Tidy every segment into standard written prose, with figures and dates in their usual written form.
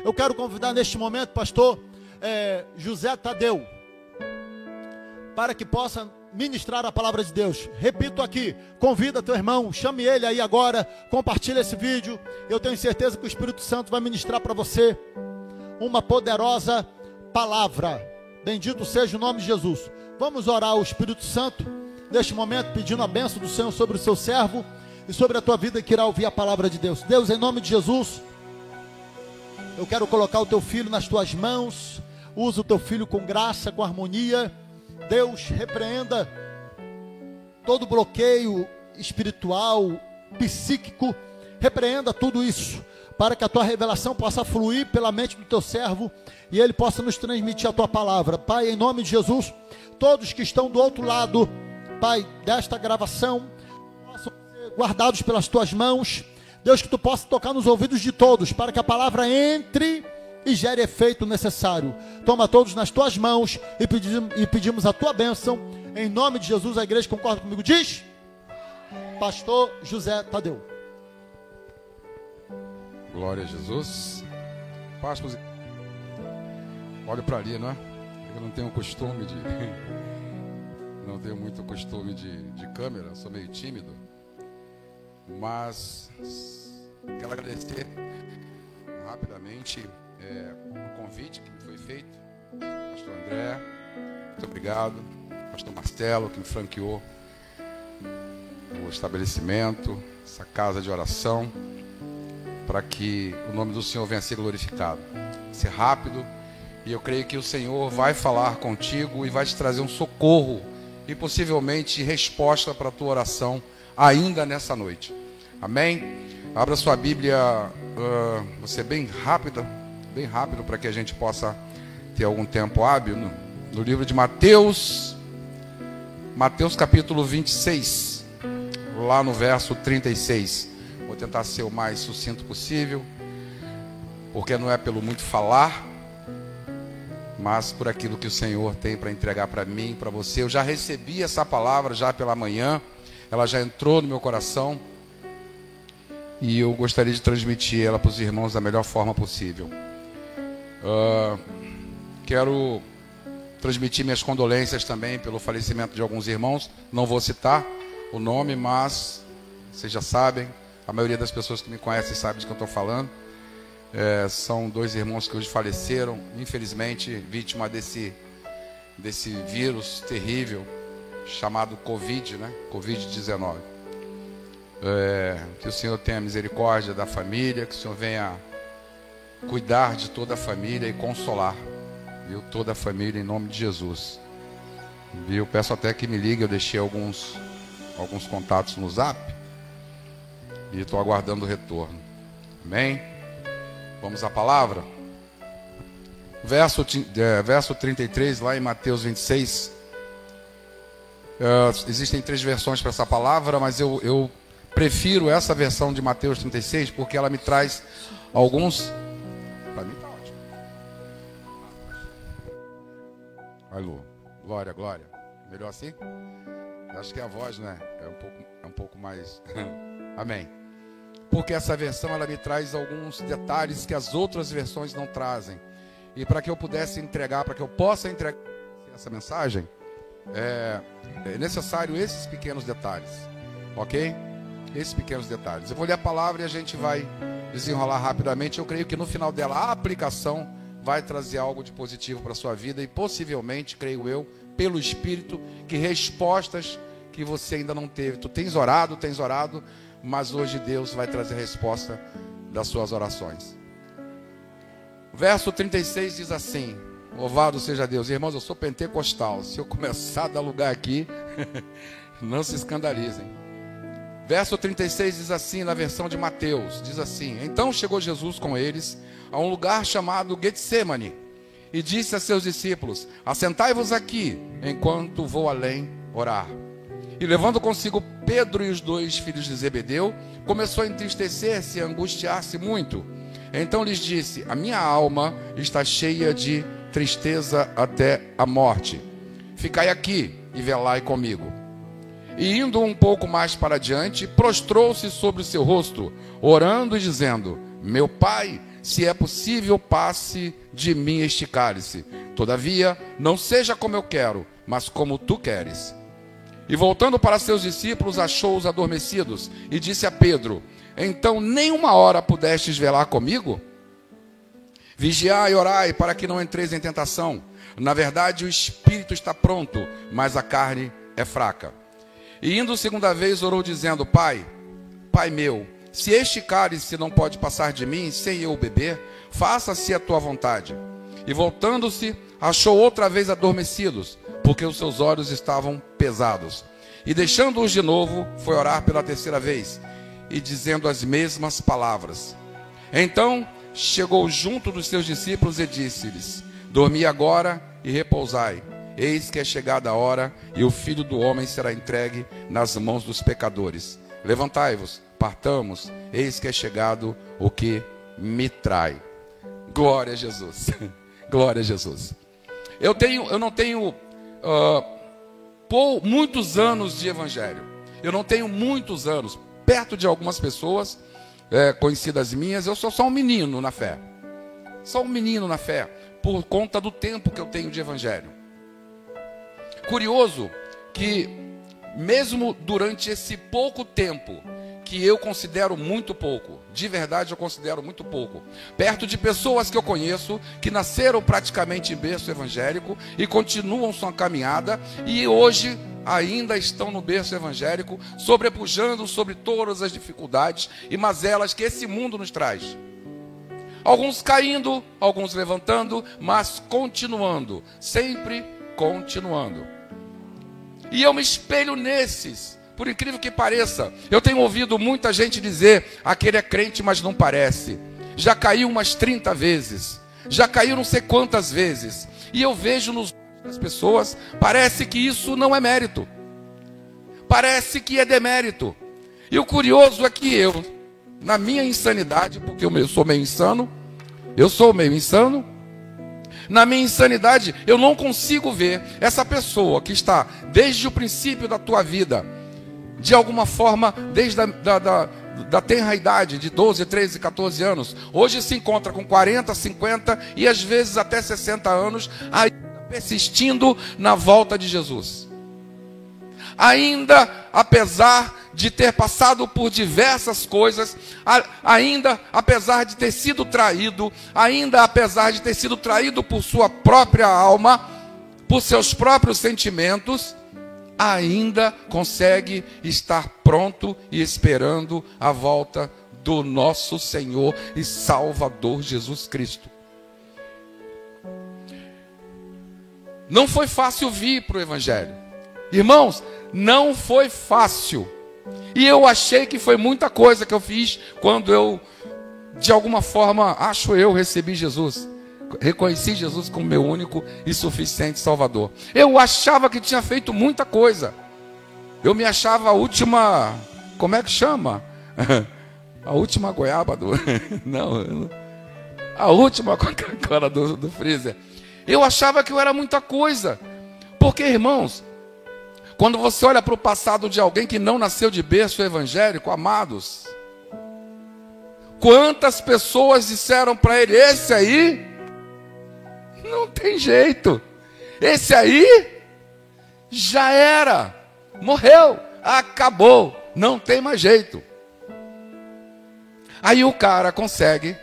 Eu quero convidar neste momento, pastor José Tadeu, para que possa ministrar a palavra de Deus. Repito aqui, convida teu irmão, chame ele aí agora, compartilha esse vídeo. Eu tenho certeza que o Espírito Santo vai ministrar para você uma poderosa palavra. Bendito seja o nome de Jesus. Vamos orar ao Espírito Santo neste momento, pedindo a bênção do Senhor sobre o seu servo e sobre a tua vida que irá ouvir a palavra de Deus. Deus, em nome de Jesus, eu quero colocar o teu filho nas tuas mãos. Usa o teu filho com graça, com harmonia. Deus, repreenda todo bloqueio espiritual, psíquico. Repreenda tudo isso, para que a tua revelação possa fluir pela mente do teu servo e ele possa nos transmitir a tua palavra. Pai, em nome de Jesus, todos que estão do outro lado, Pai, desta gravação, possam ser guardados pelas tuas mãos. Deus, que tu possa tocar nos ouvidos de todos, para que a palavra entre e gere efeito necessário. Toma todos nas tuas mãos e pedimos a tua bênção. Em nome de Jesus, a igreja concorda comigo? Diz, pastor José Tadeu. Glória a Jesus. Pastor, olha para ali, não é? Eu não tenho costume de... Não tenho muito costume de câmera, sou meio tímido. Mas quero agradecer rapidamente o convite que me foi feito. Pastor André, muito obrigado. Pastor Marcelo, que me franqueou o estabelecimento, essa casa de oração, para que o nome do Senhor venha a ser glorificado. Vai ser rápido, e eu creio que o Senhor vai falar contigo e vai te trazer um socorro e possivelmente resposta para a tua oração ainda nessa noite. Amém? Abra sua Bíblia, você bem rápido para que a gente possa ter algum tempo hábil, no livro de Mateus capítulo 26, lá no verso 36. Vou tentar ser o mais sucinto possível, porque não é pelo muito falar, mas por aquilo que o Senhor tem para entregar para mim e para você. Eu já recebi essa palavra já pela manhã, ela já entrou no meu coração, e eu gostaria de transmitir ela para os irmãos da melhor forma possível. Quero transmitir minhas condolências também pelo falecimento de alguns irmãos. Não vou citar o nome, mas vocês já sabem, a maioria das pessoas que me conhecem sabe de que eu estou falando. São dois irmãos que hoje faleceram, infelizmente, vítima desse vírus terrível chamado Covid, né? Covid-19. Que o Senhor tenha misericórdia da família, que o Senhor venha cuidar de toda a família e consolar, viu? Toda a família, em nome de Jesus, viu? Peço até que me ligue, eu deixei alguns contatos no Zap e estou aguardando o retorno. Amém? Vamos à palavra. Verso 33, lá em Mateus 26. Existem 3 versões para essa palavra, mas eu prefiro essa versão de Mateus 36, porque ela me traz alguns... Para mim está ótimo. Alô, glória, glória. Melhor assim? Acho que a voz, né, é um pouco mais... Amém. Porque essa versão, ela me traz alguns detalhes que as outras versões não trazem. E para que eu pudesse entregar, para que eu possa entregar essa mensagem, é necessário esses pequenos detalhes. Ok? Esses pequenos detalhes. Eu vou ler a palavra e a gente vai desenrolar rapidamente. Eu creio que no final dela, a aplicação vai trazer algo de positivo para a sua vida. E possivelmente, creio eu, pelo Espírito, que respostas que você ainda não teve. Tu tens orado, mas hoje Deus vai trazer a resposta das suas orações. Verso 36 diz assim: louvado seja Deus. Irmãos, eu sou pentecostal. Se eu começar a dar lugar aqui, não se escandalizem. Verso 36 diz assim, na versão de Mateus, diz assim: então chegou Jesus com eles a um lugar chamado Getsemane e disse a seus discípulos: assentai-vos aqui, enquanto vou além orar. E levando consigo Pedro e os 2 filhos de Zebedeu, começou a entristecer-se e a angustiar-se muito. Então lhes disse: a minha alma está cheia de tristeza até a morte. Ficai aqui e velai comigo. E indo um pouco mais para diante, prostrou-se sobre o seu rosto, orando e dizendo: meu pai, se é possível, passe de mim este cálice. Todavia, não seja como eu quero, mas como tu queres. E voltando para seus discípulos, achou-os adormecidos, e disse a Pedro: então nem uma hora pudestes velar comigo? Vigiai e orai, para que não entreis em tentação. Na verdade, o espírito está pronto, mas a carne é fraca. E indo segunda vez, orou dizendo: Pai meu, se este cálice não pode passar de mim, sem eu beber, faça-se a tua vontade. E voltando-se, achou outra vez adormecidos, porque os seus olhos estavam pesados. E deixando-os de novo, foi orar pela terceira vez, e dizendo as mesmas palavras. Então chegou junto dos seus discípulos e disse-lhes: dormi agora e repousai. Eis que é chegada a hora, e o Filho do Homem será entregue nas mãos dos pecadores. Levantai-vos, partamos, eis que é chegado o que me trai. Glória a Jesus. Glória a Jesus. Eu não tenho muitos anos de evangelho. Eu não tenho muitos anos. Perto de algumas pessoas conhecidas minhas, eu sou só um menino na fé. Só um menino na fé, por conta do tempo que eu tenho de evangelho. Curioso que, mesmo durante esse pouco tempo, que eu considero muito pouco, de verdade eu considero muito pouco, perto de pessoas que eu conheço, que nasceram praticamente em berço evangélico e continuam sua caminhada, e hoje ainda estão no berço evangélico, sobrepujando sobre todas as dificuldades e mazelas que esse mundo nos traz. Alguns caindo, alguns levantando, mas continuando, sempre continuando. E eu me espelho nesses, por incrível que pareça. Eu tenho ouvido muita gente dizer: aquele é crente, mas não parece. Já caiu umas 30 vezes, já caiu não sei quantas vezes. E eu vejo nos olhos das pessoas, parece que isso não é mérito, parece que é demérito. E o curioso é que eu, na minha insanidade, porque eu sou meio insano, na minha insanidade, eu não consigo ver essa pessoa que está desde o princípio da tua vida, de alguma forma, desde da tenra idade, de 12, 13, 14 anos, hoje se encontra com 40, 50 e às vezes até 60 anos, ainda persistindo na volta de Jesus. Ainda, apesar de ter passado por diversas coisas, ainda apesar de ter sido traído, ainda apesar de ter sido traído por sua própria alma, por seus próprios sentimentos, ainda consegue estar pronto e esperando a volta do nosso Senhor e Salvador Jesus Cristo. Não foi fácil vir para o Evangelho. Irmãos, não foi fácil. E eu achei que foi muita coisa que eu fiz quando eu, de alguma forma, recebi Jesus. Reconheci Jesus como meu único e suficiente Salvador. Eu achava que tinha feito muita coisa. Eu me achava a última... Como é que chama? A última goiaba do... Não, a última Coca-Cola do freezer. Eu achava que eu era muita coisa. Porque, irmãos, quando você olha para o passado de alguém que não nasceu de berço evangélico, amados, quantas pessoas disseram para ele: esse aí não tem jeito, esse aí já era, morreu, acabou, não tem mais jeito. Aí o cara consegue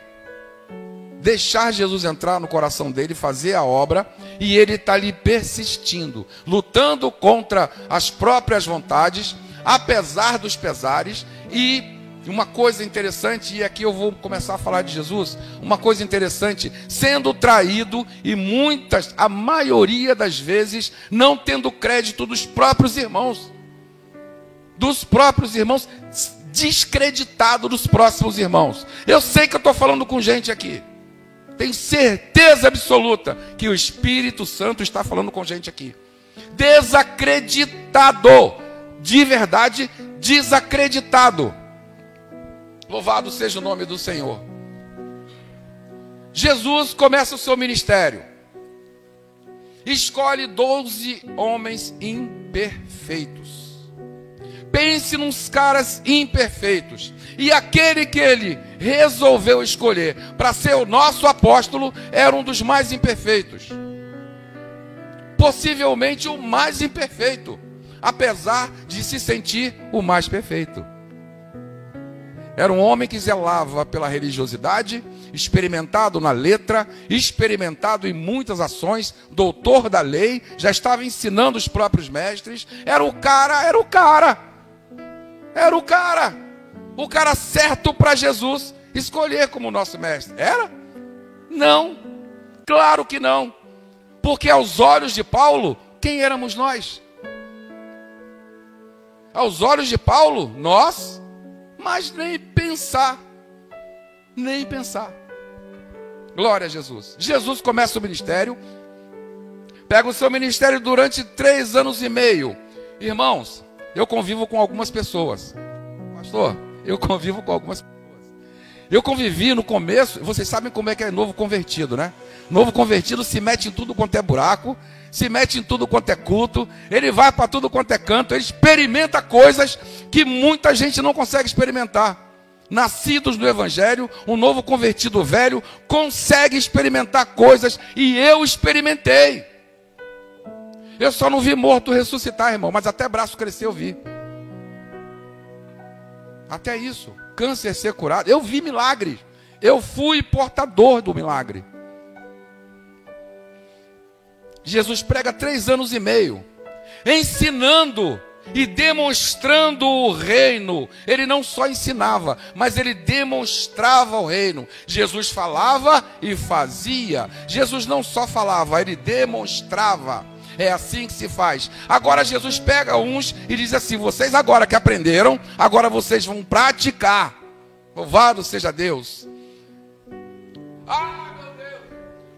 deixar Jesus entrar no coração dele, fazer a obra, e ele está ali persistindo, lutando contra as próprias vontades, apesar dos pesares. E uma coisa interessante, e aqui eu vou começar a falar de Jesus, uma coisa interessante, sendo traído, e a maioria das vezes, não tendo crédito dos próprios irmãos, descreditado dos próximos irmãos. Eu sei que eu estou falando com gente aqui, tenho certeza absoluta que o Espírito Santo está falando com gente aqui. Desacreditado, de verdade, desacreditado. Louvado seja o nome do Senhor. Jesus começa o seu ministério. Escolhe 12 homens imperfeitos. Pense nos caras imperfeitos. E aquele que ele resolveu escolher para ser o nosso apóstolo era um dos mais imperfeitos. Possivelmente o mais imperfeito, apesar de se sentir o mais perfeito. Era um homem que zelava pela religiosidade, experimentado na letra, experimentado em muitas ações, doutor da lei, já estava ensinando os próprios mestres. Era o cara certo para Jesus escolher como nosso mestre. Era? Não, claro que não. Porque aos olhos de Paulo, quem éramos nós? Aos olhos de Paulo, nós, mas nem pensar. Nem pensar. Glória a Jesus. Jesus começa o ministério, pega o seu ministério durante 3 anos e meio. Irmãos, eu convivo com algumas pessoas. Pastor, eu convivo com algumas pessoas. Eu convivi no começo, vocês sabem como é que é novo convertido, né? Novo convertido se mete em tudo quanto é buraco, se mete em tudo quanto é culto, ele vai para tudo quanto é canto, ele experimenta coisas que muita gente não consegue experimentar. Nascidos no Evangelho, um novo convertido velho consegue experimentar coisas, e eu experimentei. Eu só não vi morto ressuscitar, irmão, mas até braço crescer eu vi. Até isso, câncer ser curado, eu vi milagres. Eu fui portador do milagre. Jesus prega 3 anos e meio, ensinando e demonstrando o reino. Ele não só ensinava, mas ele demonstrava o reino. Jesus falava e fazia. Jesus não só falava, ele demonstrava. É assim que se faz. Agora Jesus pega uns e diz assim: vocês agora que aprenderam, agora vocês vão praticar. Louvado seja Deus. Ah, meu Deus.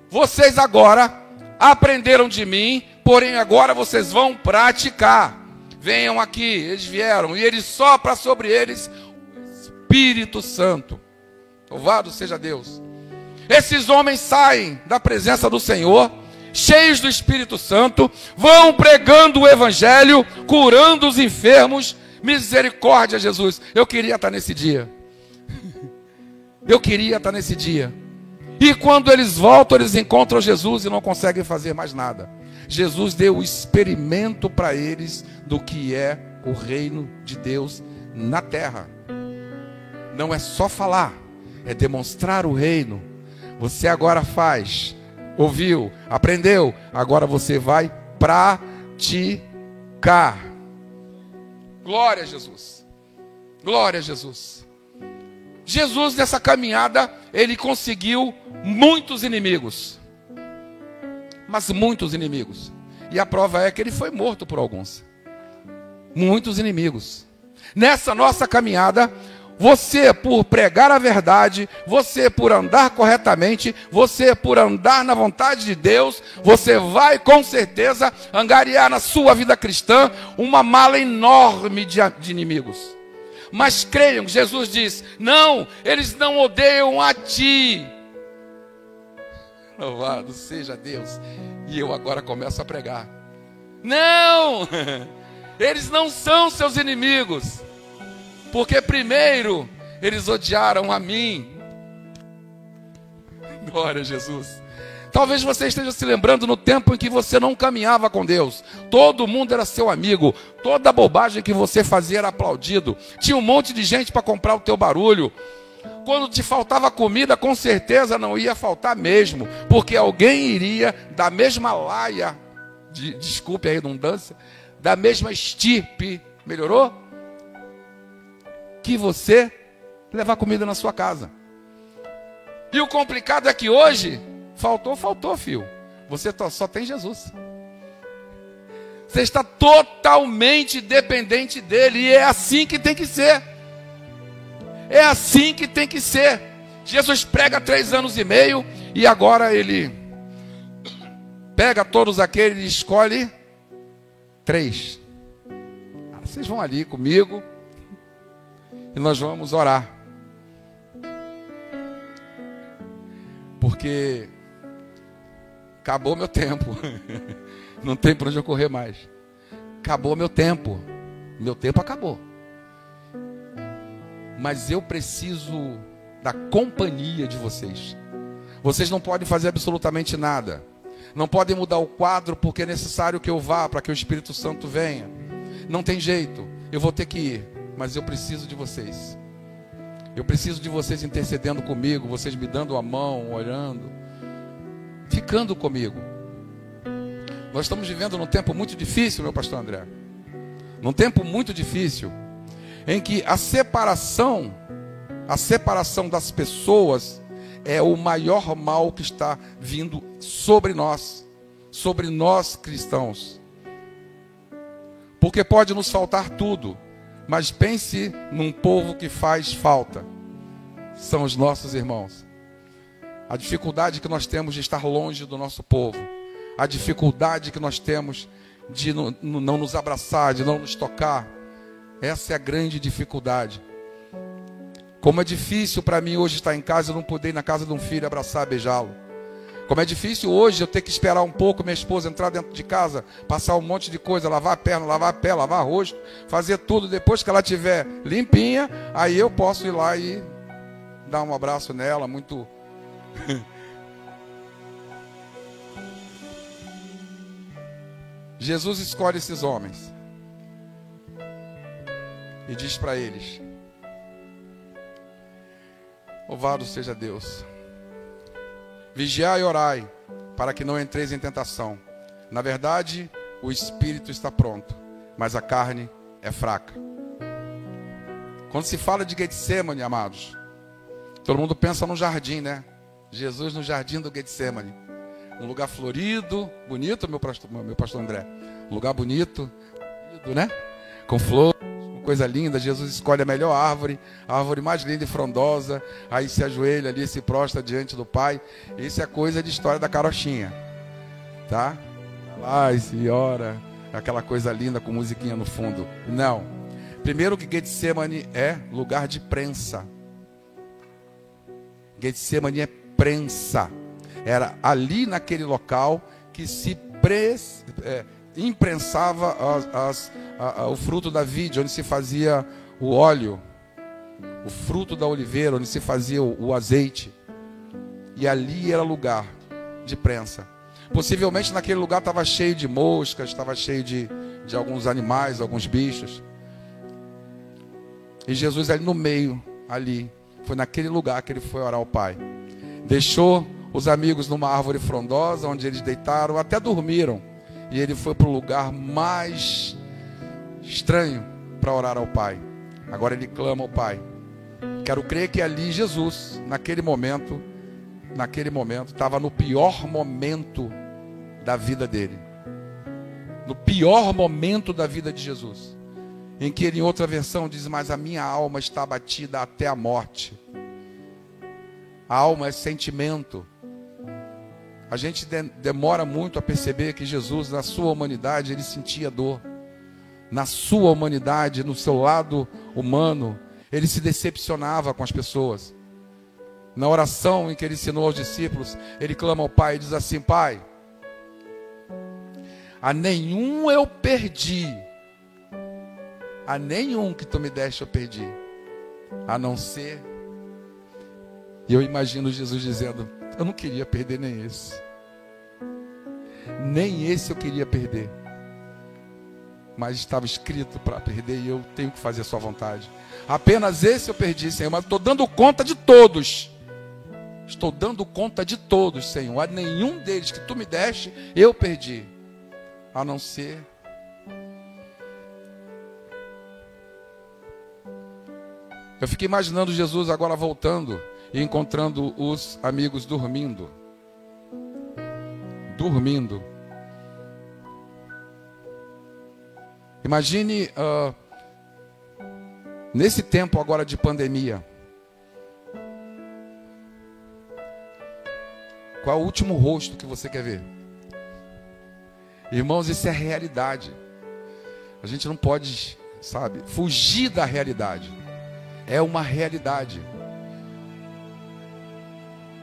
Vocês agora aprenderam de mim, porém agora vocês vão praticar. Venham aqui. Eles vieram e ele sopra sobre eles o Espírito Santo. Louvado seja Deus. Esses homens saem da presença do Senhor, cheios do Espírito Santo, vão pregando o Evangelho, curando os enfermos. Misericórdia, Jesus. Eu queria estar nesse dia. Eu queria estar nesse dia. E quando eles voltam, eles encontram Jesus e não conseguem fazer mais nada. Jesus deu o experimento para eles do que é o reino de Deus na terra. Não é só falar, é demonstrar o reino. Você agora faz, ouviu, aprendeu, agora você vai praticar. Glória a Jesus. Glória a Jesus. Jesus, nessa caminhada, ele conseguiu muitos inimigos. Mas muitos inimigos. E a prova é que ele foi morto por alguns. Muitos inimigos. Nessa nossa caminhada, você por pregar a verdade, você por andar corretamente, você por andar na vontade de Deus, você vai com certeza angariar na sua vida cristã uma mala enorme de inimigos. Mas creiam, Jesus diz: não, eles não odeiam a ti. Louvado seja Deus. E eu agora começo a pregar. Não, eles não são seus inimigos, porque primeiro eles odiaram a mim. Glória a Jesus. Talvez você esteja se lembrando no tempo em que você não caminhava com Deus. Todo mundo era seu amigo. Toda bobagem que você fazia era aplaudido. Tinha um monte de gente para comprar o teu barulho. Quando te faltava comida, com certeza não ia faltar mesmo, porque alguém iria da mesma laia, desculpe a redundância, da mesma estirpe, melhorou? Que você levar comida na sua casa. E o complicado é que hoje faltou, filho. Você só tem Jesus. Você está totalmente dependente dele. E é assim que tem que ser. É assim que tem que ser. Jesus prega 3 anos e meio. E agora ele pega todos aqueles e escolhe 3. Vocês vão ali comigo. E nós vamos orar. Porque acabou meu tempo. Não tem para onde eu correr mais. Acabou meu tempo. Meu tempo acabou. Mas eu preciso da companhia de vocês. Vocês não podem fazer absolutamente nada. Não podem mudar o quadro porque é necessário que eu vá para que o Espírito Santo venha. Não tem jeito. Eu vou ter que ir. Mas eu preciso de vocês. Eu preciso de vocês intercedendo comigo. Vocês me dando a mão, olhando. Ficando comigo. Nós estamos vivendo num tempo muito difícil, meu pastor André. Num tempo muito difícil, em que a separação das pessoas é o maior mal que está vindo sobre nós cristãos. Porque pode nos faltar tudo, mas pense num povo que faz falta. São os nossos irmãos. A dificuldade que nós temos de estar longe do nosso povo. A dificuldade que nós temos de não nos abraçar, de não nos tocar. Essa é a grande dificuldade. Como é difícil para mim hoje estar em casa e não poder ir na casa de um filho, abraçar, beijá-lo. Como é difícil hoje eu ter que esperar um pouco minha esposa entrar dentro de casa, passar um monte de coisa, lavar a perna, lavar a pé, lavar o rosto, fazer tudo. Depois que ela estiver limpinha, aí eu posso ir lá e dar um abraço nela, muito... Jesus escolhe esses homens e diz para eles: louvado seja Deus, vigiai e orai, para que não entreis em tentação. Na verdade, o espírito está pronto, mas a carne é fraca. Quando se fala de Getsemane, amados, todo mundo pensa no jardim, né? Jesus no jardim do Getsemane. Um lugar florido, bonito, meu pastor André. Um lugar bonito, né? Com flores, com coisa linda. Jesus escolhe a melhor árvore, a árvore mais linda e frondosa. Aí se ajoelha ali, se prostra diante do Pai. Isso é coisa de história da carochinha, tá? Lá e se ora, aquela coisa linda com musiquinha no fundo. Não. Primeiro que Getsemane é lugar de prensa. Getsemane é prensa. Era ali naquele local que se imprensava o fruto da vide, onde se fazia o óleo, o fruto da oliveira, onde se fazia o azeite. E ali era lugar de prensa. Possivelmente naquele lugar estava cheio de moscas, estava cheio de alguns animais, alguns bichos. E Jesus ali no meio, ali, foi naquele lugar que ele foi orar ao Pai. Deixou os amigos numa árvore frondosa, onde eles deitaram, até dormiram. E ele foi para o lugar mais estranho para orar ao Pai. Agora ele clama ao Pai. Quero crer que ali Jesus, naquele momento, estava no pior momento da vida dele. No pior momento da vida de Jesus. Em que ele, em outra versão, diz: mas a minha alma está abatida até a morte. A alma é sentimento. A gente demora muito a perceber que Jesus, na sua humanidade, ele sentia dor. Na sua humanidade, no seu lado humano, ele se decepcionava com as pessoas. Na oração em que ele ensinou aos discípulos, ele clama ao Pai e diz assim: Pai, a nenhum eu perdi. A nenhum que tu me deste eu perdi. A não ser... E eu imagino Jesus dizendo: eu não queria perder nem esse. Nem esse eu queria perder. Mas estava escrito para perder e eu tenho que fazer a sua vontade. Apenas esse eu perdi, Senhor, mas estou dando conta de todos. Estou dando conta de todos, Senhor. A nenhum deles que tu me deste, eu perdi. A não ser... Eu fiquei imaginando Jesus agora voltando e encontrando os amigos dormindo. Dormindo. Imagine nesse tempo agora de pandemia. Qual é o último rosto que você quer ver? Irmãos, isso é realidade. A gente não pode, sabe, fugir da realidade. É uma realidade.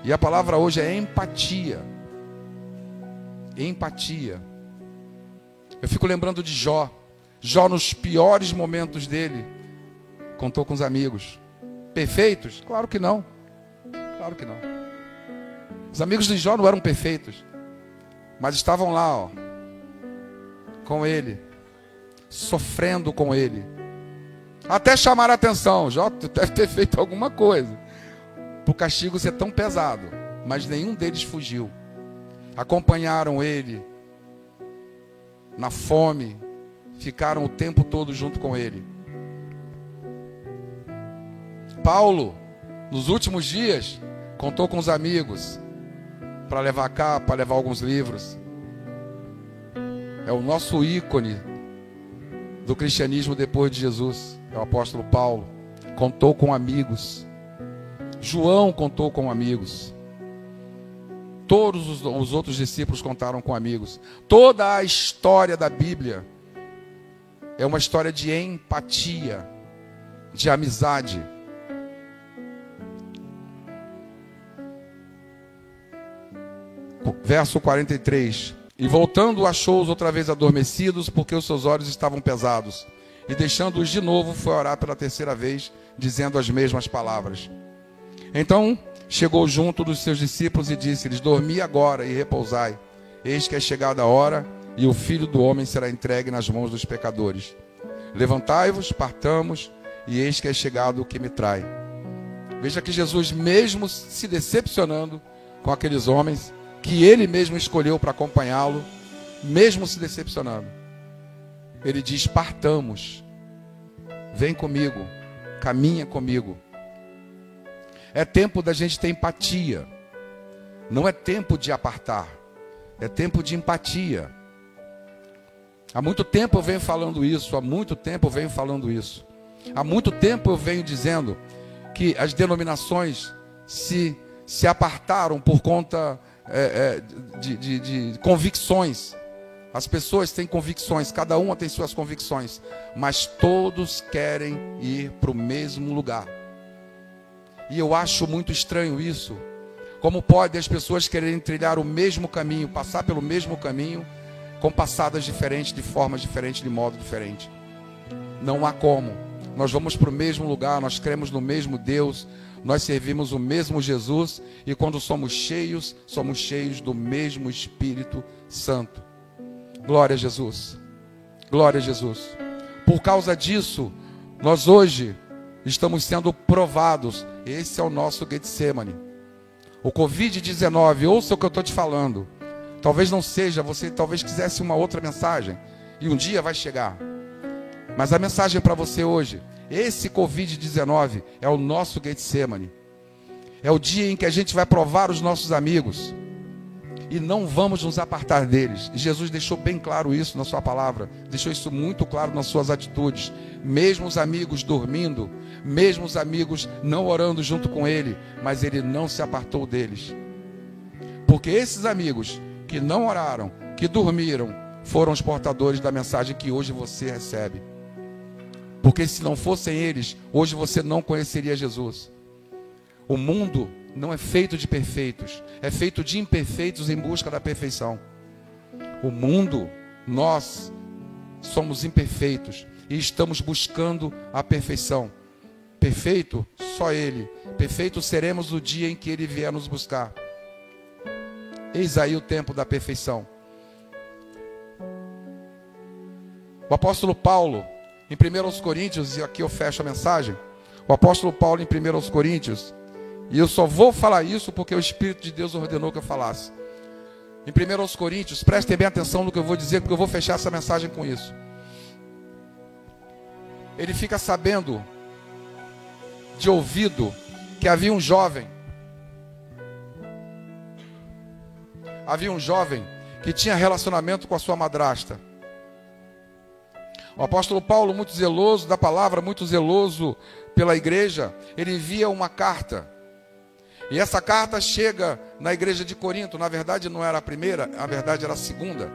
E a palavra hoje é empatia. Empatia. Eu fico lembrando de Jó. Jó, nos piores momentos dele, contou com os amigos. Perfeitos? Claro que não. Claro que não. Os amigos de Jó não eram perfeitos, mas estavam lá, ó, com ele, sofrendo com ele, até chamar a atenção. Jó, tu deve ter feito alguma coisa para o castigo ser tão pesado, mas nenhum deles fugiu. Acompanharam ele na fome, ficaram o tempo todo junto com ele. Paulo, nos últimos dias, contou com os amigos para levar capa, para levar alguns livros. É o nosso ícone do cristianismo depois de Jesus. É o apóstolo Paulo. Contou com amigos. João contou com amigos. Todos os outros discípulos contaram com amigos. Toda a história da Bíblia é uma história de empatia, de amizade. Verso 43. E voltando, achou-os outra vez adormecidos, porque os seus olhos estavam pesados. E deixando-os de novo, foi orar pela terceira vez, dizendo as mesmas palavras. Então chegou junto dos seus discípulos e disse-lhes: dormi agora e repousai. Eis que é chegada a hora, e o Filho do Homem será entregue nas mãos dos pecadores. Levantai-vos, partamos, e eis que é chegado o que me trai. Veja que Jesus, mesmo se decepcionando com aqueles homens que ele mesmo escolheu para acompanhá-lo, mesmo se decepcionando, ele diz: partamos, vem comigo, caminha comigo. É tempo da gente ter empatia, não é tempo de apartar, é tempo de empatia. Há muito tempo eu venho falando isso, há muito tempo eu venho falando isso. Há muito tempo eu venho dizendo que as denominações se apartaram por conta de convicções. As pessoas têm convicções, cada uma tem suas convicções, mas todos querem ir para o mesmo lugar. E eu acho muito estranho isso. Como pode as pessoas quererem trilhar o mesmo caminho, passar pelo mesmo caminho, com passadas diferentes, de formas diferentes, de modo diferente? Não há como. Nós vamos para o mesmo lugar, nós cremos no mesmo Deus, nós servimos o mesmo Jesus, e quando somos cheios do mesmo Espírito Santo. Glória a Jesus. Glória a Jesus. Por causa disso, nós hoje estamos sendo provados. Esse é o nosso Getsemane. O Covid-19, ouça o que eu estou te falando. Talvez não seja, você talvez quisesse uma outra mensagem, e um dia vai chegar. Mas a mensagem para você hoje: esse Covid-19 é o nosso Getsemane. É o dia em que a gente vai provar os nossos amigos e não vamos nos apartar deles. E Jesus deixou bem claro isso na sua palavra, deixou isso muito claro nas suas atitudes. Mesmo os amigos dormindo, mesmo os amigos não orando junto com ele, mas ele não se apartou deles. Porque esses amigos que não oraram, que dormiram, foram os portadores da mensagem que hoje você recebe. Porque se não fossem eles, hoje você não conheceria Jesus. O mundo não é feito de perfeitos, é feito de imperfeitos em busca da perfeição. O mundo, nós somos imperfeitos e estamos buscando a perfeição. Perfeito, só Ele. Perfeito seremos no dia em que Ele vier nos buscar. Eis aí o tempo da perfeição. O apóstolo Paulo, em 1 Coríntios, e aqui eu fecho a mensagem, o apóstolo Paulo em 1 Coríntios, e eu só vou falar isso porque o Espírito de Deus ordenou que eu falasse. Em 1 Coríntios, prestem bem atenção no que eu vou dizer, porque eu vou fechar essa mensagem com isso. Ele fica sabendo, de ouvido, que havia um jovem que tinha relacionamento com a sua madrasta. O apóstolo Paulo, muito zeloso da palavra, muito zeloso pela igreja, ele envia uma carta. E essa carta chega na igreja de Corinto. Na verdade não era a primeira, na verdade era a segunda.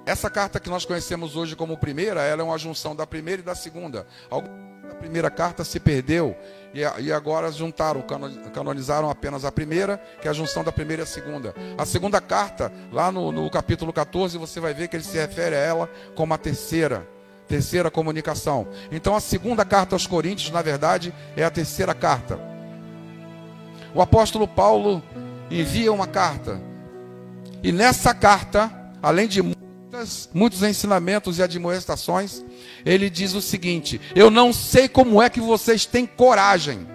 Essa carta que nós conhecemos hoje como primeira, ela é uma junção da primeira e da segunda. A primeira carta se perdeu e agora juntaram, canonizaram apenas a primeira, que é a junção da primeira e a segunda. A segunda carta, lá no capítulo 14, você vai ver que ele se refere a ela como a terceira comunicação. Então a segunda carta aos Coríntios, na verdade, é a terceira carta. O apóstolo Paulo envia uma carta, e nessa carta, além de muitos ensinamentos e admoestações, ele diz o seguinte: eu não sei como é que vocês têm coragem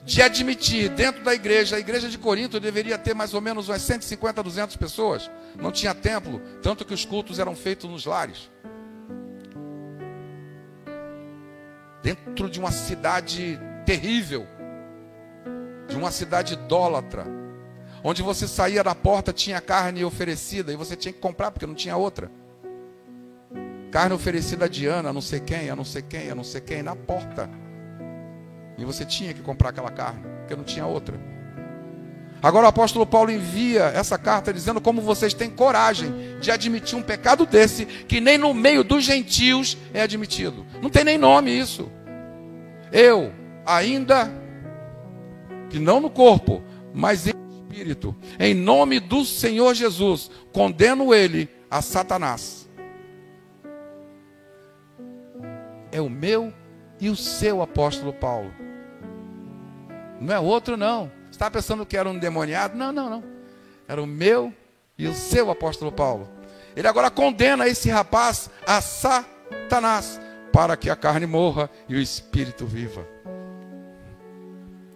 de admitir dentro da igreja, a igreja de Corinto deveria ter mais ou menos umas 150, 200 pessoas, não tinha templo, tanto que os cultos eram feitos nos lares, dentro de uma cidade terrível, de uma cidade idólatra, onde você saía da porta, tinha carne oferecida, e você tinha que comprar, porque não tinha outra. Carne oferecida a Diana, a não sei quem, a não sei quem, a não sei quem, na porta. E você tinha que comprar aquela carne, porque não tinha outra. Agora o apóstolo Paulo envia essa carta dizendo como vocês têm coragem de admitir um pecado desse, que nem no meio dos gentios é admitido. Não tem nem nome isso. Eu, ainda que não no corpo, mas em espírito, em nome do Senhor Jesus, condeno ele a Satanás. É o meu e o seu apóstolo Paulo. Não é outro, não. Você está pensando que era um endemoniado? Não. Era o meu e o seu apóstolo Paulo. Ele agora condena esse rapaz a Satanás, para que a carne morra e o espírito viva.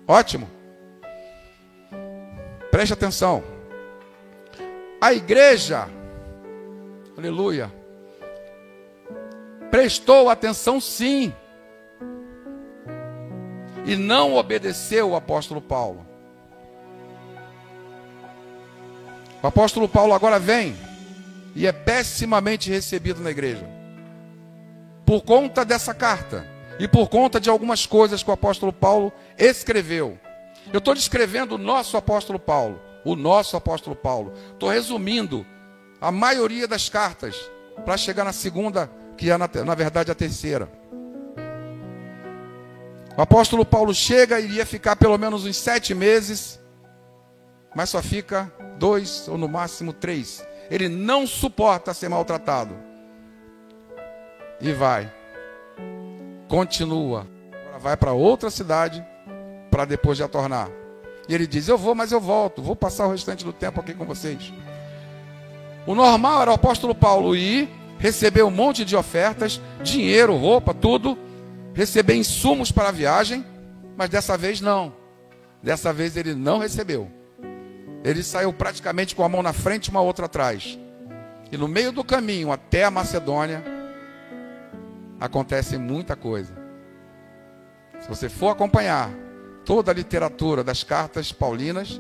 Ótimo. Preste atenção. A igreja, aleluia, prestou atenção sim, e não obedeceu o apóstolo Paulo. O apóstolo Paulo agora vem e é pessimamente recebido na igreja, por conta dessa carta e por conta de algumas coisas que o apóstolo Paulo escreveu. Eu estou descrevendo o nosso apóstolo Paulo. Estou resumindo a maioria das cartas para chegar na segunda, que é na verdade a terceira. O apóstolo Paulo chega e iria ficar pelo menos uns 7 meses, mas só fica 2 ou no máximo 3. Ele não suporta ser maltratado. E vai. Continua. Agora vai para outra cidade, para depois já tornar. E ele diz: eu vou, mas eu volto. Vou passar o restante do tempo aqui com vocês. O normal era o apóstolo Paulo ir, receber um monte de ofertas, dinheiro, roupa, tudo, receber insumos para a viagem, mas dessa vez não. Dessa vez ele não recebeu. Ele saiu praticamente com a mão na frente e uma outra atrás. E no meio do caminho até a Macedônia, acontece muita coisa. Se você for acompanhar toda a literatura das cartas paulinas,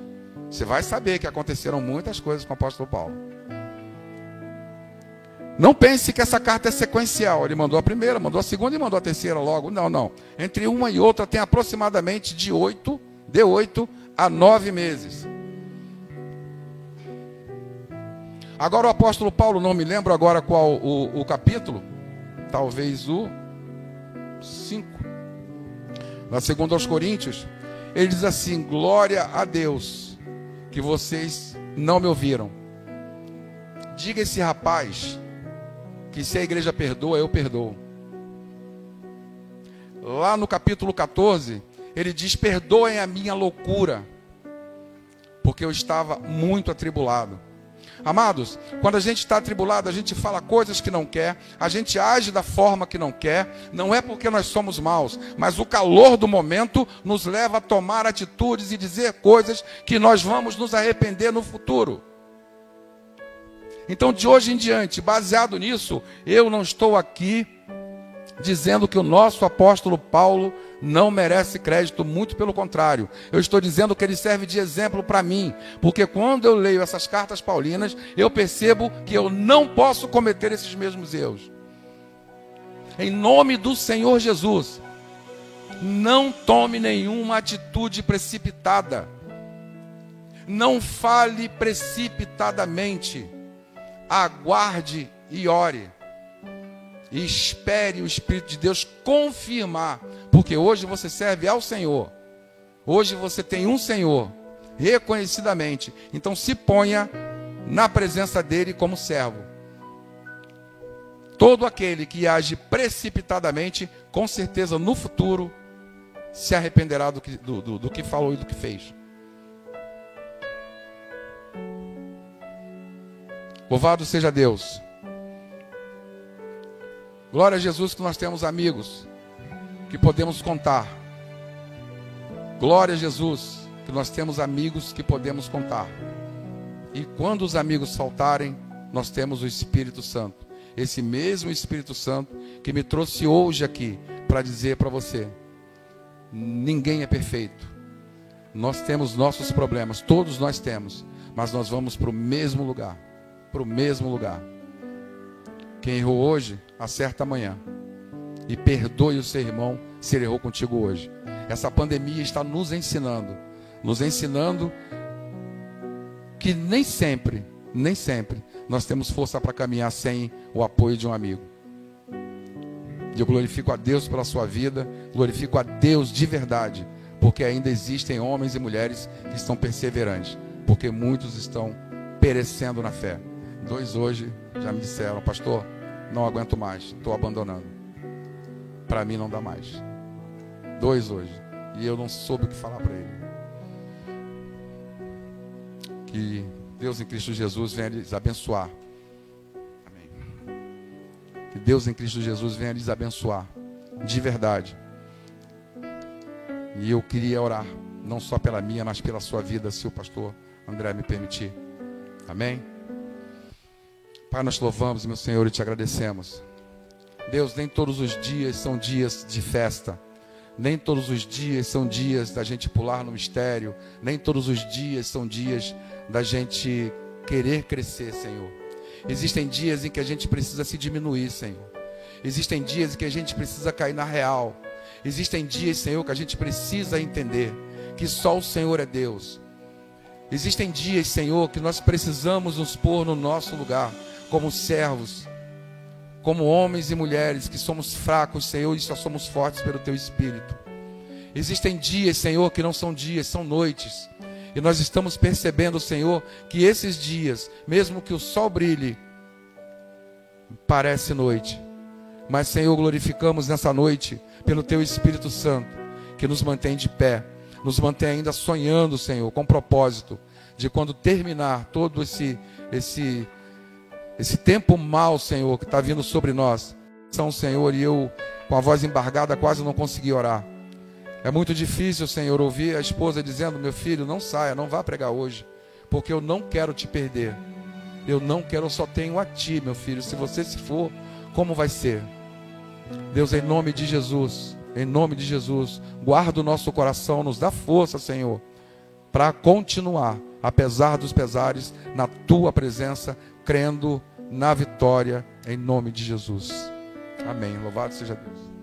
você vai saber que aconteceram muitas coisas com o apóstolo Paulo. Não pense que essa carta é sequencial. Ele mandou a primeira, mandou a segunda e mandou a terceira logo. Não. Entre uma e outra tem aproximadamente de 8 a 9 meses. Agora o apóstolo Paulo, não me lembro agora qual o capítulo, talvez o 5, na segunda aos Coríntios, ele diz assim: glória a Deus que vocês não me ouviram. Diga a esse rapaz que se a igreja perdoa, eu perdoo. Lá no capítulo 14, ele diz: perdoem a minha loucura, porque eu estava muito atribulado. Amados, quando a gente está atribulado, a gente fala coisas que não quer, a gente age da forma que não quer, não é porque nós somos maus, mas o calor do momento nos leva a tomar atitudes e dizer coisas que nós vamos nos arrepender no futuro. Então, de hoje em diante, baseado nisso, eu não estou aqui dizendo que o nosso apóstolo Paulo não merece crédito, muito pelo contrário. Eu estou dizendo que ele serve de exemplo para mim, porque quando eu leio essas cartas paulinas, eu percebo que eu não posso cometer esses mesmos erros. Em nome do Senhor Jesus, não tome nenhuma atitude precipitada. Não fale precipitadamente. Aguarde e ore. e espere o Espírito de Deus confirmar, porque hoje você serve ao Senhor, hoje você tem um Senhor, reconhecidamente, então se ponha na presença dele como servo. Todo aquele que age precipitadamente, com certeza no futuro se arrependerá do que falou e do que fez. Louvado seja Deus. Glória a Jesus que nós temos amigos que podemos contar. Glória a Jesus que nós temos amigos que podemos contar. E quando os amigos faltarem, nós temos o Espírito Santo. Esse mesmo Espírito Santo que me trouxe hoje aqui para dizer para você: ninguém é perfeito. Nós temos nossos problemas, todos nós temos, mas nós vamos para o mesmo lugar. Para o mesmo lugar. Quem errou hoje, acerta amanhã. E perdoe o seu irmão se ele errou contigo hoje. Essa pandemia está nos ensinando que nem sempre nós temos força para caminhar sem o apoio de um amigo. E eu glorifico a Deus pela sua vida, glorifico a Deus de verdade, porque ainda existem homens e mulheres que estão perseverantes, porque muitos estão perecendo na fé. 2 hoje já me disseram: pastor, não aguento mais, estou abandonando. Para mim não dá mais. 2 hoje. E eu não soube o que falar para ele. Que Deus em Cristo Jesus venha lhes abençoar. Amém. Que Deus em Cristo Jesus venha lhes abençoar. De verdade. E eu queria orar, não só pela minha, mas pela sua vida, se o pastor André me permitir. Amém? Pai, nós te louvamos, meu Senhor, e te agradecemos. Deus, nem todos os dias são dias de festa. Nem todos os dias são dias da gente pular no mistério. Nem todos os dias são dias da gente querer crescer, Senhor. Existem dias em que a gente precisa se diminuir, Senhor. Existem dias em que a gente precisa cair na real. Existem dias, Senhor, que a gente precisa entender que só o Senhor é Deus. Existem dias, Senhor, que nós precisamos nos pôr no nosso lugar, como servos, como homens e mulheres que somos fracos, Senhor, e só somos fortes pelo Teu Espírito. Existem dias, Senhor, que não são dias, são noites. E nós estamos percebendo, Senhor, que esses dias, mesmo que o sol brilhe, parece noite. Mas, Senhor, glorificamos nessa noite pelo Teu Espírito Santo, que nos mantém de pé, nos mantém ainda sonhando, Senhor, com propósito de quando terminar todo esse tempo mau, Senhor, que está vindo sobre nós. Senhor, e eu, com a voz embargada, quase não consegui orar. É muito difícil, Senhor, ouvir a esposa dizendo: meu filho, não saia, não vá pregar hoje, porque eu não quero te perder. Eu não quero, eu só tenho a ti, meu filho. Se você se for, como vai ser? Deus, em nome de Jesus, guarda o nosso coração, nos dá força, Senhor, para continuar, apesar dos pesares, na Tua presença, crendo na vitória, em nome de Jesus. Amém. Louvado seja Deus.